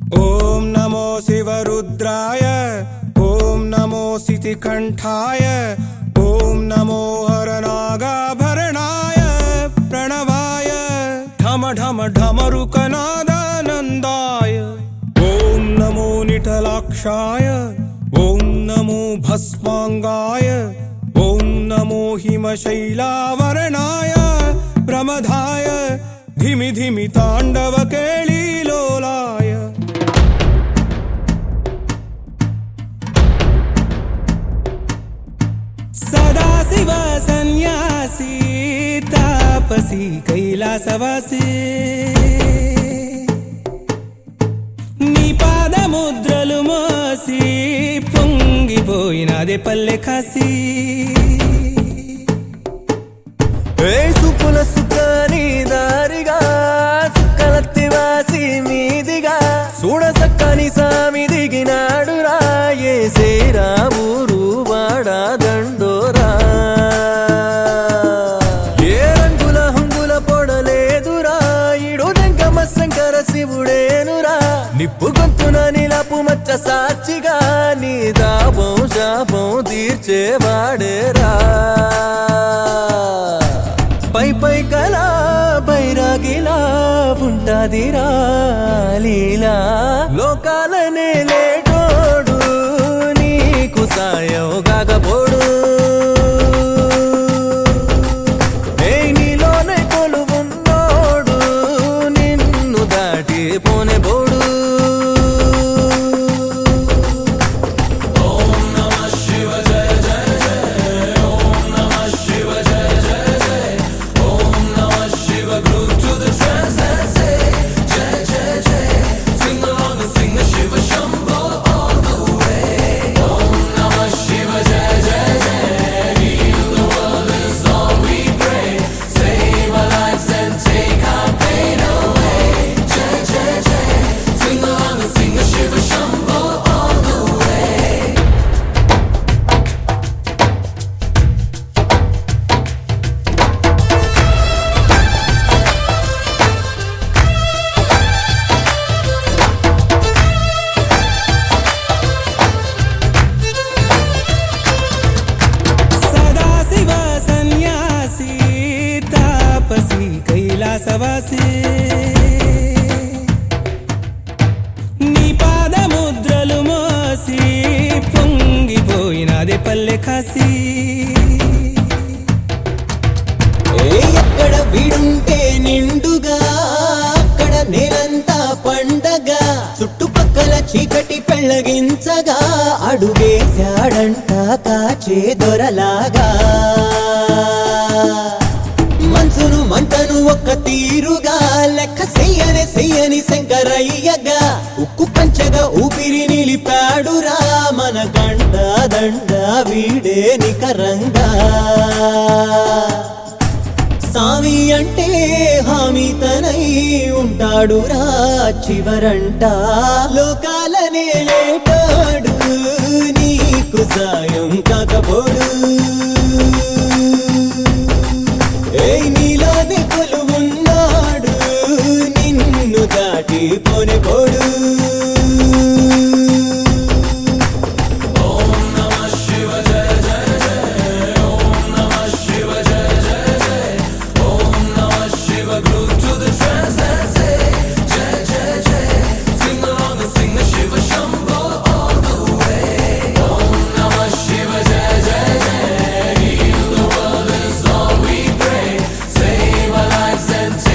ओम नमो शिवरुद्राय, ओम नमो सितिकंठाय, ओम नमो हरनागाभरणाय प्रणवाय ढम ढम ढमरुकनादानन्दाय। ओम नमो निटलाक्षाय, ओम नमो भस्मांगाय, ओम नमो हिमशैलावरणाय प्रमदाय धिमि धिमि तांडव केळीलोलाय। सदाशिव सन्यासी तापसी कैलासवासी, నీ పాదముద్రలు మోసి పొంగిపోయినదే పల్లె కాసి। సుపుల సుఖాని దారిగా సుక్కలత్తివాసి మీదిగా చూడ సక్కని సామి దిగినాడు రాయే శ్రీరామురు వాడా దండోరా। ఏ రంగుల హంగుల పొడలేదురా ఇడు దంగమ శంకర శివుడేనురా। నిప్పు గొంతున నిలపు మచ్చ సాక్షిగా నీ దాపం శాపం తీర్చేవాడేరా। పై పై కలా బైరాగిలా ఉంటాదిరా లీలా। లోకాలనే లేటోడు నీకు సాయం కాకపోడు, నీలోనే కొలువున్నోడు నిన్ను దాటి పోనే పోడు। कैलासवासी, నీ పాదముద్రలు మోసి పొంగిపోయినదే పల్లె కాసి। ఎక్కడ వీడుంటే నిండుగా అక్కడ నేలంతా పండగ, చుట్టుపక్కల చీకటి పెళ్ళగించగా అడుగేశాడంట కాచే దొరలాగా। మనసును మంటను ఒక్క తీరుగా లెక్క చెయ్యని శంకరయ్యగా ఉక్కు పంచగా ఊపిరి నిలిపాడురా మన గండ దండ వీడే నికరంగా। సామి అంటే హామీ తనై ఉంటాడురా చివరంట, లోకాలనే లేటాడు నీకు సాయం కాకపోడు। నీలోనే కొలువున్నాడు నిన్ను దాటి పోనే పోడు। And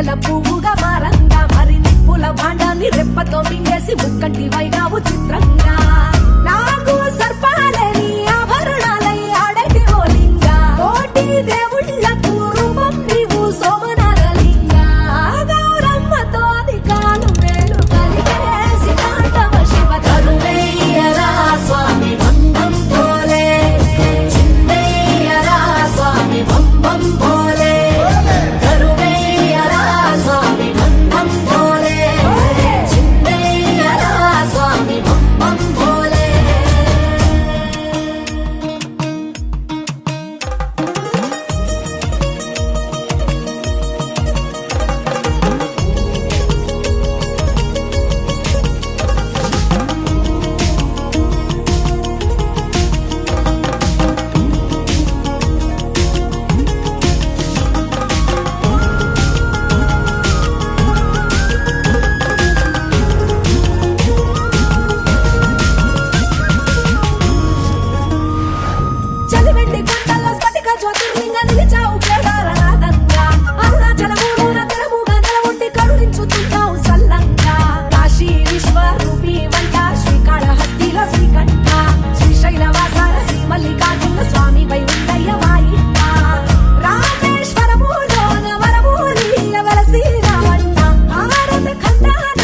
వెన్నెల పువ్వుగా మారంగా మరి నిప్పుల భాండాన్ని రెప్పతో మింగేసి ముక్కంటి వైనావు చిత్రంగా నాకు సర్పాలని ఆభరణాలై ఆడటి ఓ లింగా కోటి దేవుళ్ళకు రూపం నీవు సోమనారలింగా గౌరమ్మతో అధికాలు మేలు కలిగేసి కాండవ శివ కరుణయ్యరా స్వామి బంధం పోలే చిన్నయ్యరా స్వామి బంబం పోలే కరుణయ్యరా స్వామి బంధం పోలే చిన్నయ్యరా స్వామి బంబం పోలే చలివెండి కొండల్లో స్ఫటిక జ్యోతిర్లింగ నిలిచావు కేదారనాథంగా అరుణాచలములోన తెరముగా నెలవొట్టి కరుణించుతున్నావు సల్లంగా కాశీ విశ్వరూపి వంట శ్రీకాళహస్తిలో శ్రీకంఠ శ్రీశైలవాసాల శ్రీ మల్లికార్జున స్వామి వై ఉండయ్య వాయింట రామేశ్వరములోన వరమూలియ వలసి రావంట భారత ఖండాన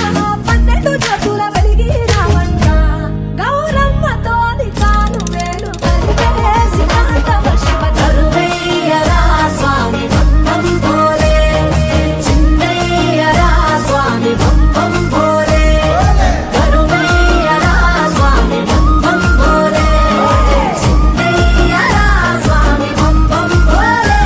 12 జ్యోతుల వెలిగి రావంట గౌరమ్మతో అధికాలు వేలు కలిగేసి కాండవ శివ కరుణయ్యరా స్వామి బంధం పోలే చిన్నయ్యరా స్వామి బంధం పోలే కరుణయ్యరా స్వామి బంధం పోలే చిన్నయ్యరా స్వామి బంధం పోలే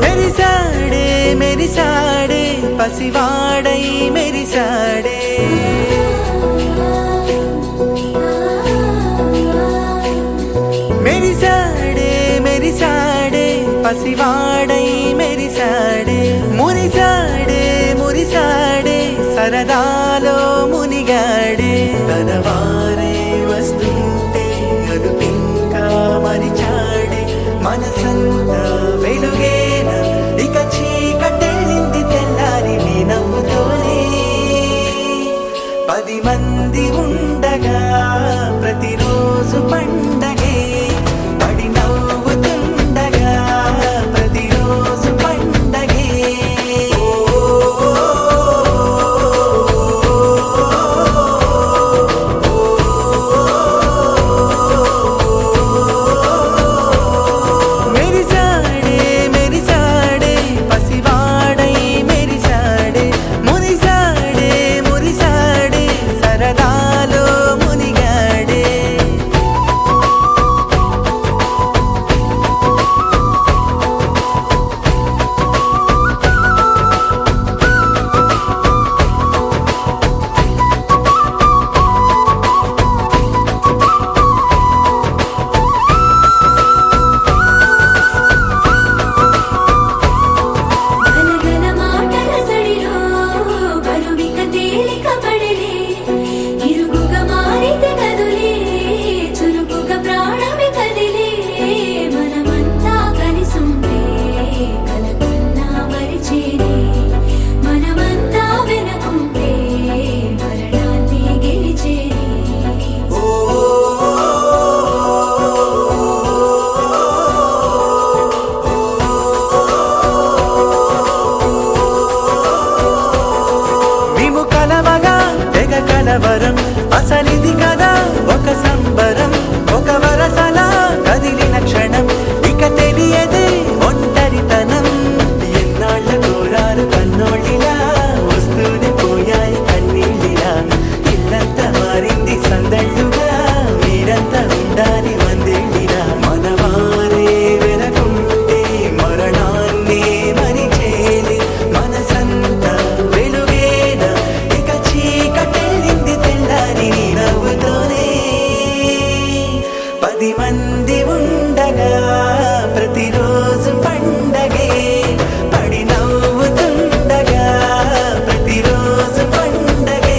మెరిసాడే మెరిసాడే పసివాడై మెరిసాడే మెరిసాడే మెరిసాడే పసివాడై మెరిసాడే మురిసాడే మురిసాడే సరదాలో మునిగాడే తనవారే వస్తుంటే అదుపింకా మరిచాడే మనసంతా వెలుగేన ఇక చీకటెళ్ళింది తెల్లారి నీ నవ్వుతోనే 10 మంది ఉండగా ప్రతిరోజు పండగే పడి నవ్వుతుండగా ప్రతిరోజు పండగే మెరిసాడే మెరిసాడే పసివాడై మెరిసాడే మురిసాడే మురిసాడే సరదాలో మునిగాడే గనగన మాటల సడిలో బరువిక తేలిక పడలే ఇరుగుగా మారితే కదులే చురుకుగా ప్రాణమే కదిలే మనమంతా కలిసుంటే కలకున్నా మరిచేనే మనమంతా వెనకుంటే మరణాన్ని గెలిచేనే మేము కలవగా తెగ కలవరం అసలిది కదా ఒక సంబరం ఒక వరసలా కదిలిన క్షణం ఇక తెలియదే ప్రతిరోజు పండగే పడి నవ్వుతుండగా ప్రతిరోజు పండగే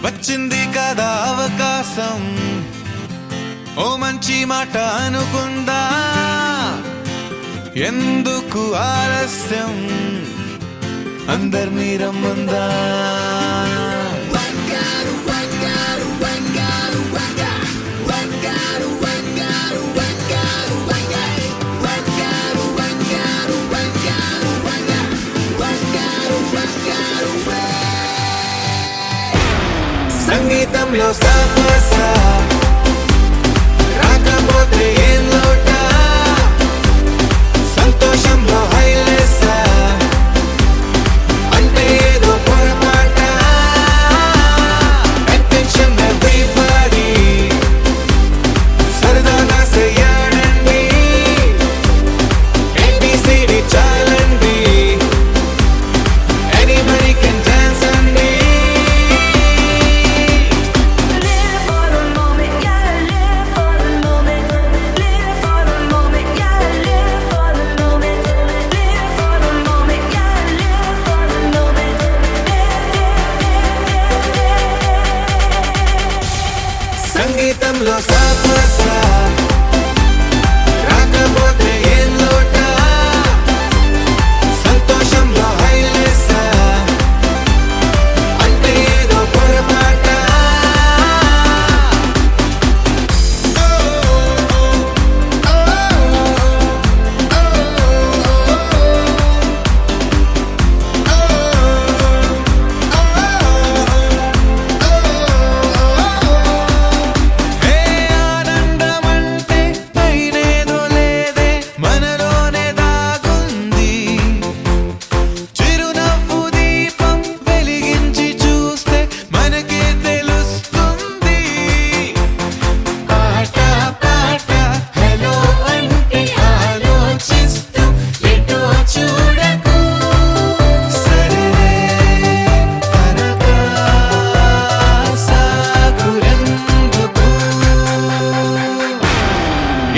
వచ్చింది కదా అవకాశం ఓ మంచి మాట అనుకుందా ఎందుకు ఆలస్యం అందరినీ రమ్మందా సంగీతంలో సాపస రాకపోతే ఏం లోట సంతోషంలో హైలేస అంటే ఏదో పొరపాట అటెన్షన్ ఎవ్రీబడీ సరదాగా చెయ్యాడండి ABCD చాలండి ఎనీబడీ కెన్ డాన్స్ అండి Live for the moment, yeah, live for the moment. Live for the moment, yeah, live for the moment. Live for the moment, yeah, live for the moment. సంగీతంలో సాపస రాకపోతే ఏం లోట సంతోషంలో హైలేస అంటే ఏదో పొరపాట ఏ ఆనందమంటే పైనేదో లేదే మనలోనే దాగుంది చిరునవ్వు దీపం వెలిగించి చూస్తే మనకే తెలుస్తుంది ఆట పాట హలో అంటే ఆలోచిస్తూ ఎటో చూడకు సరే అనగా సాగురెందుకు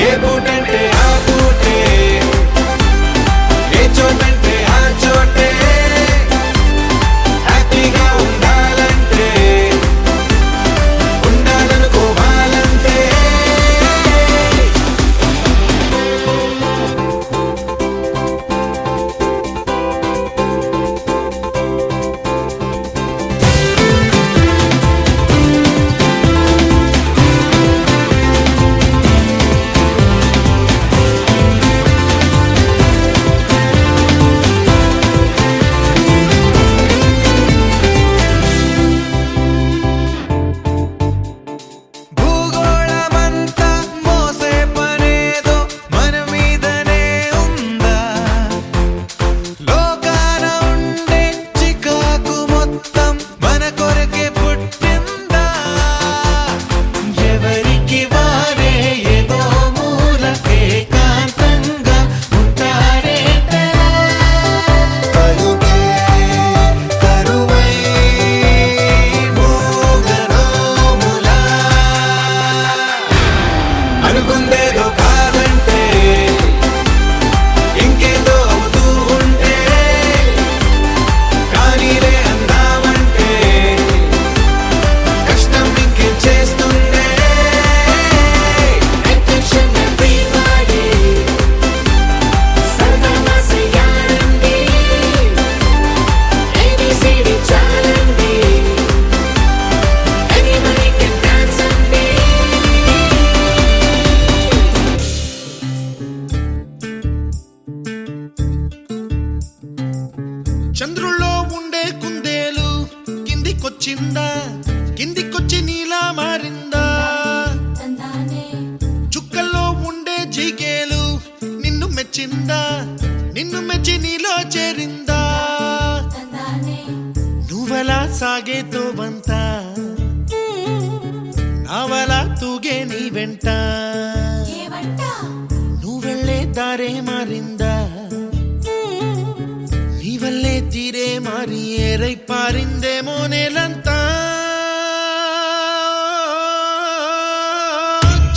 ఏ పూటంటే ఆ పూటే ఏ చోటంటే ఆ చోటే హ్యాపీగా ఉండాలంటే ఉండాలనుకోవాలంటే భూగోళమంతా మోసే పనేదో మన మీదనే ఉందా లోకాన ఉండే చికాకు మొత్తం మన కొరకే పుట్టిందా ఎవరికి వారే ఏదో మూలకే ఏకాంతంగా ఉంటారేటరా కరుగే కరువై మోగనోములా అనుకుందేదో కాదంటే ఇంకేదో అవుతూ ఉంటే కానీలే అందామంటే కష్టం ఇంకేం చేస్తుందే అటెన్షన్ ఎవ్రీబడీ సరదాగా చెయ్యాలండి ABCD చాలండి ఎనీబడీ కెన్ డాన్స్ అండి చంద్రుల్లో ఉండే కుందేలు కిందికొచ్చిందా కిందికొచ్చి నీలా మారిందా తందానే చుక్కల్లో ఉండే జీకేలు నిన్ను మెచ్చిందా నిన్ను మెచ్చి నీలో చేరిందా తందానే నువ్వెలా సాగే తోవంతా వెంట నువ్వు వెళ్ళే దారే మారిందా నీ వల్లే తీరే మారి ఏరై పారిందేమో నేలంతా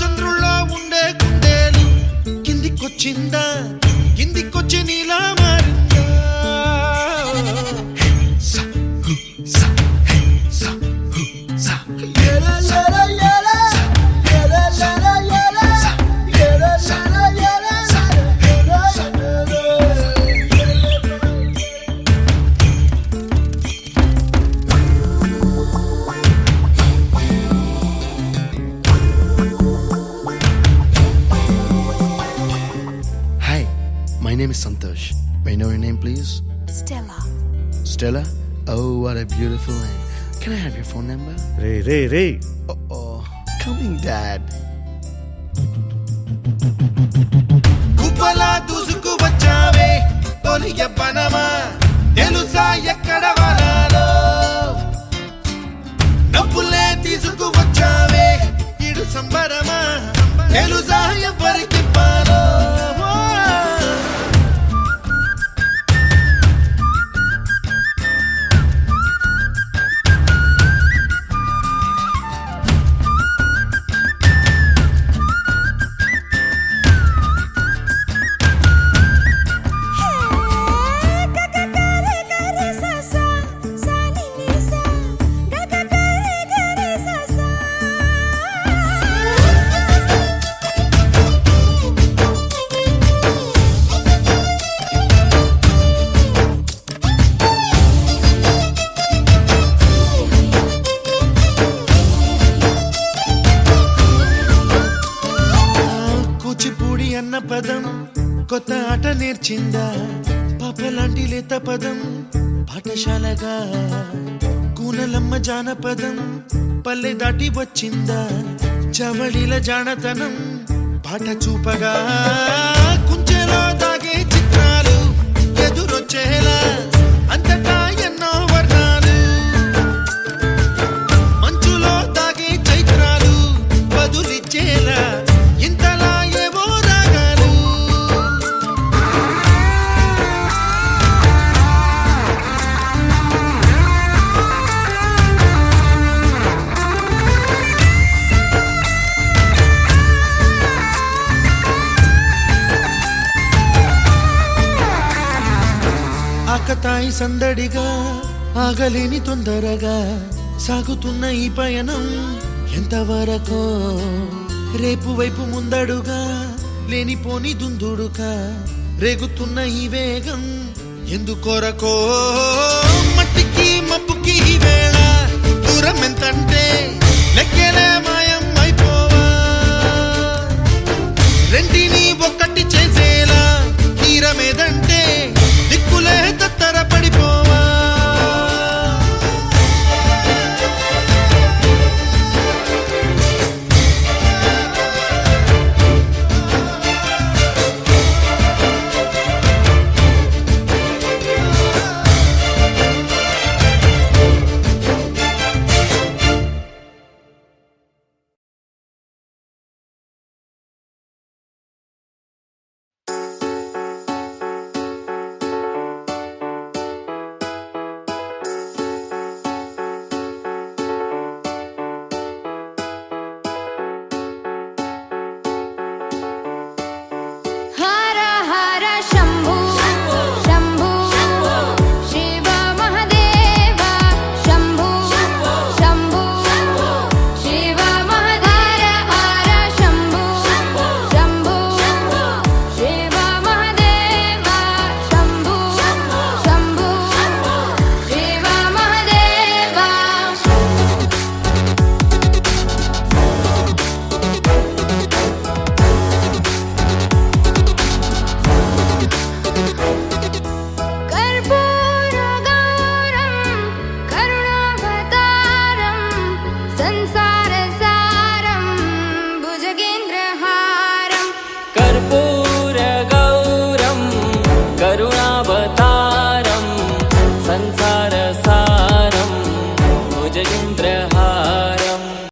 చంద్రుల్లో ఉండే కుందేలు కిందికొచ్చిందా కిందికొచ్చి నీలా మారిందా సా, హు, సా, హే, సా, హు, సా. Hi, my name is Santosh. May I know your name, please? Stella. Stella? Oh, what a beautiful name. Can I have your phone number? Ray Oh, coming, Dad. కుప్పలా దూసుకు వచ్చావే తొలి యవ్వనమా తెలుసా ఎక్కడ వనాలో నవ్వులే తీసుకు వచ్చావే ఇడు సంబరమా తెలుసా ఎవరికి పాలో కూచిపూడి అన్న పదం కొత్త ఆట నేర్చిందా పాపలాంటి లేత పదం పాఠశాలగా కూనలమ్మ జానపదం పల్లె దాటి వచ్చిందా చవళిల జానతనం పాట చూపగా కుంచెలో దాగే చిత్రాలు ఎదురొచ్చేలా అంతటా ఎన్నో వర్ణాలు మంచులో దాగే చైత్రాలు బదులిచ్చేలా ఇంతలా ఏవో రాగాలు ఆకతాయి సందడిగా ఆగలేని తొందరగా సాగుతున్న ఈ పయనం ఎంతవరకో రేపు వైపు ముందడుగా లేనిపోని దుందుడుగా రేగుతున్న ఈ వేగం ఎందుకొరకో మట్టికి మబ్బుకి ఈ వేళ దూరం ఎంతంటే లెక్కలే మాయం అయిపోవా రెంటిని ఒక్కటి చేసేలా తీరమేదంటే